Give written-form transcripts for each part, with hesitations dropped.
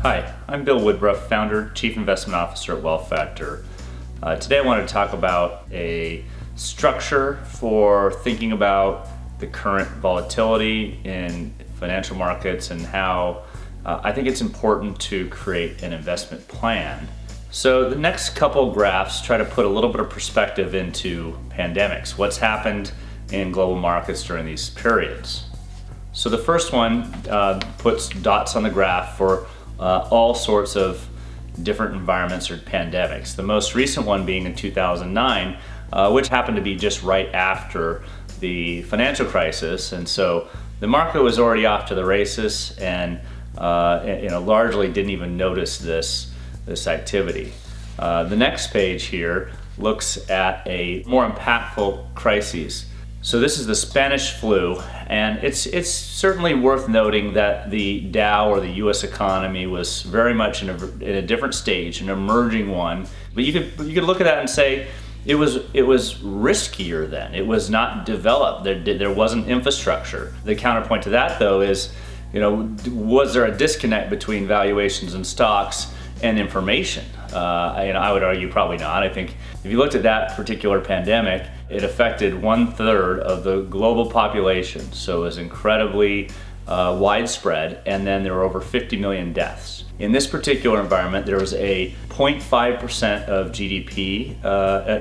Hi, I'm Bill Woodruff, founder, Chief Investment Officer at Wealth Factor. Today I want to talk about a structure for thinking about the current volatility in financial markets and how I think it's important to create an investment plan. So the next couple graphs try to put a little bit of perspective into pandemics, what's happened in global markets during these periods. So the first one puts dots on the graph for all sorts of different environments or pandemics. The most recent one being in 2009, which happened to be just right after the financial crisis. And so the market was already off to the races and largely didn't even notice this activity. The next page here looks at a more impactful crisis. So this is the Spanish flu, and it's certainly worth noting that the Dow or the U.S. economy was very much in a different stage, an emerging one. But you could look at that and say it was riskier then. It was not developed. There wasn't infrastructure. The counterpoint to that, though, is was there a disconnect between valuations and stocks and information? I would argue probably not. I think if you looked at that particular pandemic, it affected 1/3 of the global population, so it was incredibly widespread, and then there were over 50 million deaths. In this particular environment, there was a 0.5% of GDP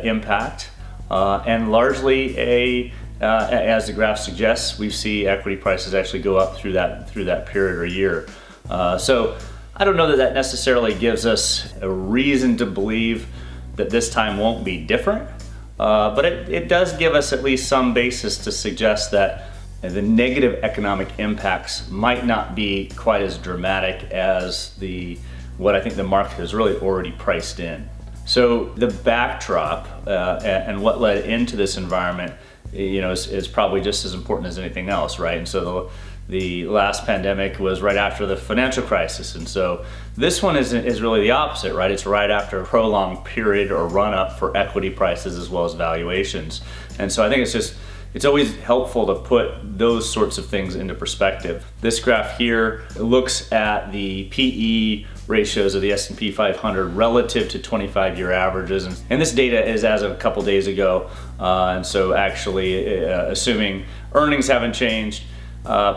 impact, and largely as the graph suggests, we see equity prices actually go up through that period or year. So I don't know that necessarily gives us a reason to believe that this time won't be different, but it does give us at least some basis to suggest that the negative economic impacts might not be quite as dramatic as what I think the market has really already priced in. So the backdrop and what led into this environment, is probably just as important as anything else, right? And so the last pandemic was right after the financial crisis, and so this one is really the opposite, right? It's right after a prolonged period or run up for equity prices as well as valuations. And so I think it's always helpful to put those sorts of things into perspective. This graph here looks at the PE ratios of the S&P 500 relative to 25-year averages, and this data is as of a couple days ago, and so actually assuming earnings haven't changed,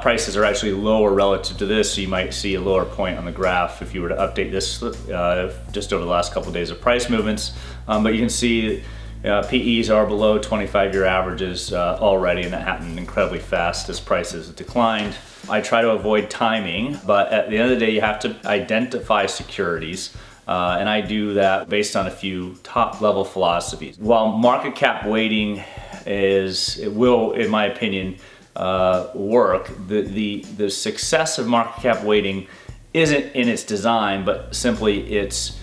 prices are actually lower relative to this, so you might see a lower point on the graph if you were to update this just over the last couple of days of price movements. But you can see PEs are below 25-year averages already, and that happened incredibly fast as prices declined. I try to avoid timing, but at the end of the day, you have to identify securities. And I do that based on a few top-level philosophies. While market cap weighting will, in my opinion, work, the success of market cap weighting isn't in its design, but simply its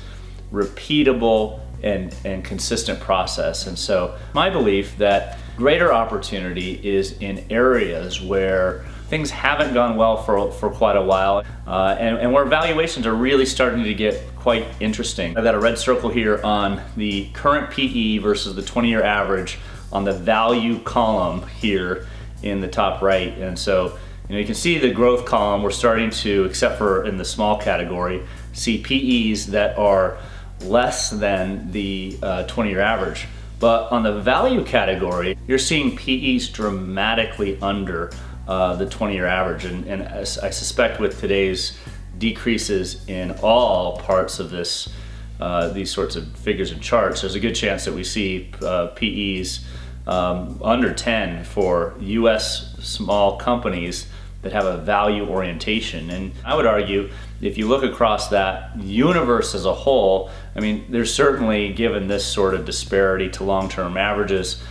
repeatable and consistent process. And so my belief that greater opportunity is in areas where things haven't gone well for quite a while, and where valuations are really starting to get quite interesting. I've got a red circle here on the current PE versus the 20-year average on the value column here in the top right. And so you can see the growth column, we're starting to, except for in the small category, see PEs that are less than the 20-year average. But on the value category, you're seeing PEs dramatically under the 20-year average. And I suspect with today's decreases in all parts of these sorts of figures and charts, there's a good chance that we see PEs under 10 for US small companies that have a value orientation. And I would argue, if you look across that universe as a whole, there's certainly, given this sort of disparity to long-term averages,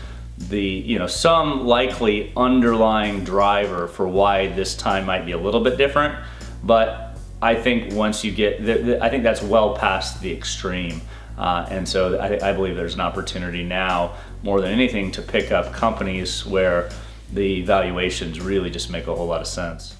some likely underlying driver for why this time might be a little bit different. But I think once you get, I think that's well past the extreme. And so I believe there's an opportunity now, more than anything, to pick up companies where the valuations really just make a whole lot of sense.